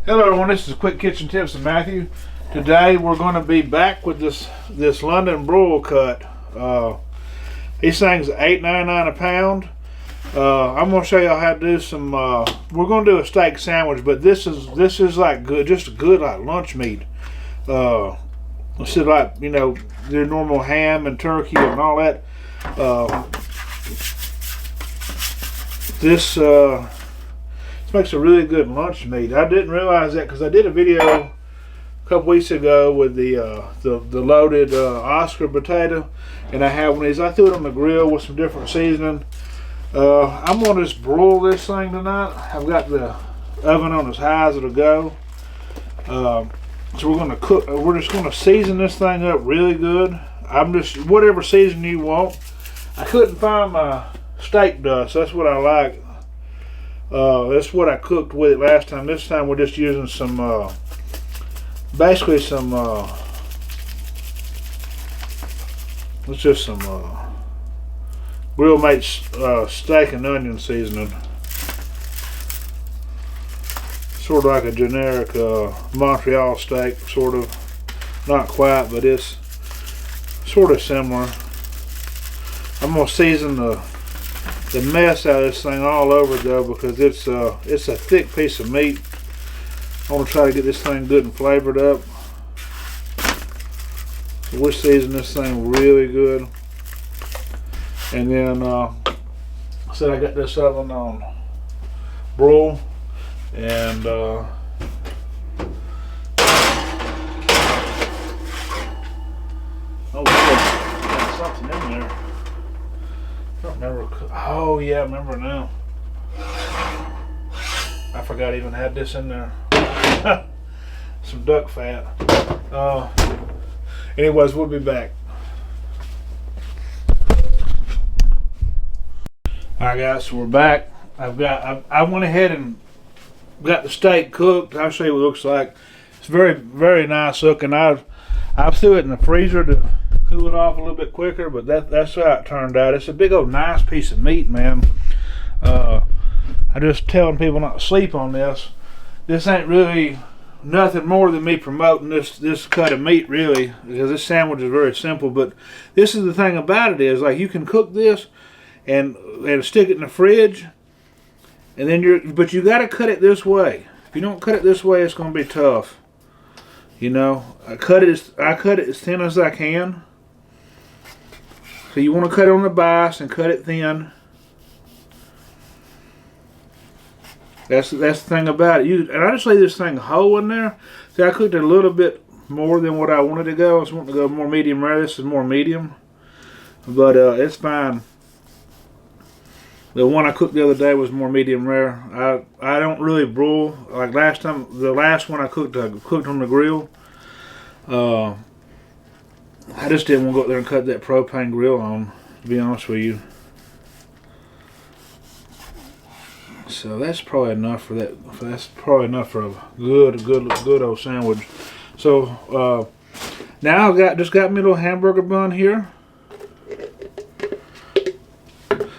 Hello everyone, this is Quick Kitchen Tips with Matthew. Today we're going to be back with this London broil cut. These things are $8.99 a pound. I'm going to show y'all how to do some. We're going to do a steak sandwich, but this is like good, just a good like lunch meat. This is like your normal ham and turkey and all that. This makes a really good lunch meat. I didn't realize that because I did a video a couple weeks ago with the loaded Oscar potato, and I have one of these. I threw it on the grill with some different seasoning. I'm going to just broil this thing tonight. I've got the oven on as high as it'll go. So we're going to cook. We're just going to season this thing up really good. I'm just whatever season you want. I couldn't find my steak dust. That's what I like. That's what I cooked with it last time. This time we're just using some, basically some, it's just some Grill Mate steak and onion seasoning. Sort of like a generic Montreal steak, sort of. Not quite, but it's sort of similar. I'm gonna season the mess out of this thing all over though, because it's a thick piece of meat. I want to try to get this thing good and flavored up. So we're seasoning this thing really good, and then I said I got this oven on broil, and oh, got something in there. I don't remember. Oh yeah, I remember now. I forgot I even had this in there. Some duck fat. Anyways, we'll be back. Alright guys, so we're back. I went ahead and got the steak cooked. I'll show you what it looks like. It's very, very nice looking. I threw it in the freezer to cool it off a little bit quicker, but that's how it turned out. It's a big old nice piece of meat, man. I'm just telling people not to sleep on this. This ain't really nothing more than me promoting this cut of meat, really, because this sandwich is very simple. But this is the thing about it is, like, you can cook this and stick it in the fridge, and then but you got to cut it this way. If you don't cut it this way, it's going to be tough. I cut it as thin as I can. So you want to cut it on the bias and cut it thin. That's the thing about it. And I just leave this thing whole in there. See, I cooked it a little bit more than what I wanted to go. I was wanting to go more medium rare. This is more medium, but it's fine. The one I cooked the other day was more medium rare. I don't really broil like last time. The last one I cooked on the grill. I just didn't want to go up there and cut that propane grill on, to be honest with you. So that's probably enough for that. That's probably enough for a good old sandwich. So now I just got me a little hamburger bun here.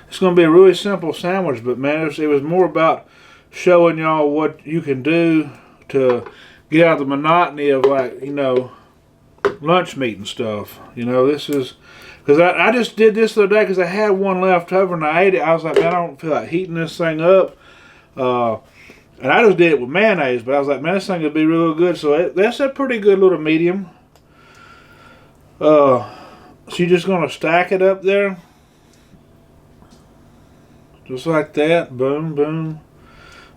It's going to be a really simple sandwich, but man, it was more about showing y'all what you can do to get out of the monotony of, like, lunch meat and stuff. This is because I just did this the other day because I had one left over and I ate it. I was like, man, I don't feel like heating this thing up, and I just did it with mayonnaise, but I was like, man, this thing would be real good. So that's a pretty good little medium. So you're just going to stack it up there just like that. Boom, boom,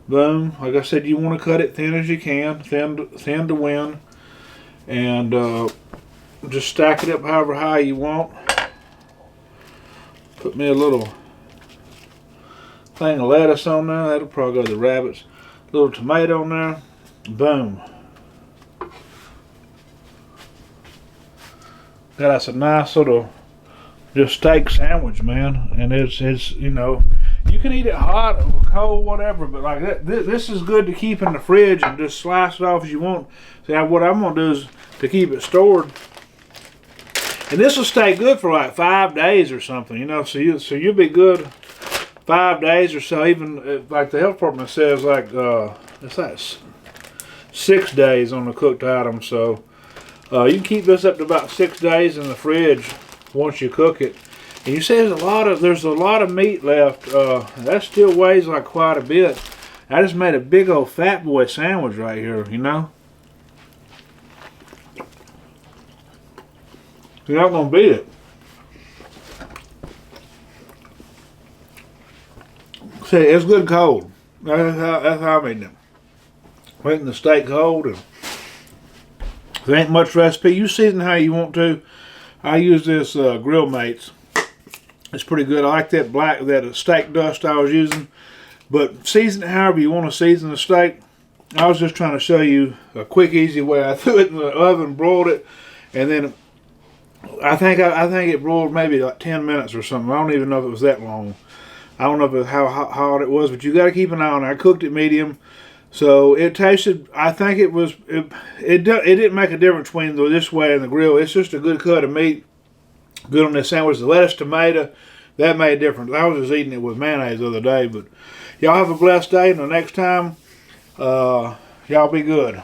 boom. Like I said, you want to cut it thin as you can, thin to win. And just stack it up however high you want. Put me a little thing of lettuce on there. That'll probably go to the rabbits. A little tomato on there. Boom. Got us a nice little just steak sandwich, man. And it's you can eat it hot or cold, whatever, but like that, this is good to keep in the fridge and just slice it off as you want. See, what I'm gonna do is to keep it stored, and this will stay good for like 5 days or something, So you'll be good 5 days or so. Even like the health department says, like it's like 6 days on the cooked item. So you can keep this up to about 6 days in the fridge once you cook it. And you say there's a lot of meat left. That still weighs like quite a bit. I just made a big old fat boy sandwich right here, you know. You're not gonna beat it. See, it's good cold. That's how I'm eating it. I'm eating the steak cold, and there ain't much recipe. You season how you want to. I use this Grill Mates. It's pretty good. I like that steak dust I was using. But season it however you want to season the steak. I was just trying to show you a quick, easy way. I threw it in the oven, broiled it, and then I think it broiled maybe like 10 minutes or something. I don't even know if it was that long. I don't know how hot it was, but you got to keep an eye on it. I cooked it medium, so it tasted. I think it didn't make a difference between this way and the grill. It's just a good cut of meat. Good on this sandwich. The lettuce, tomato, that made a difference. I was just eating it with mayonnaise the other day. But y'all have a blessed day. Until next time, y'all be good.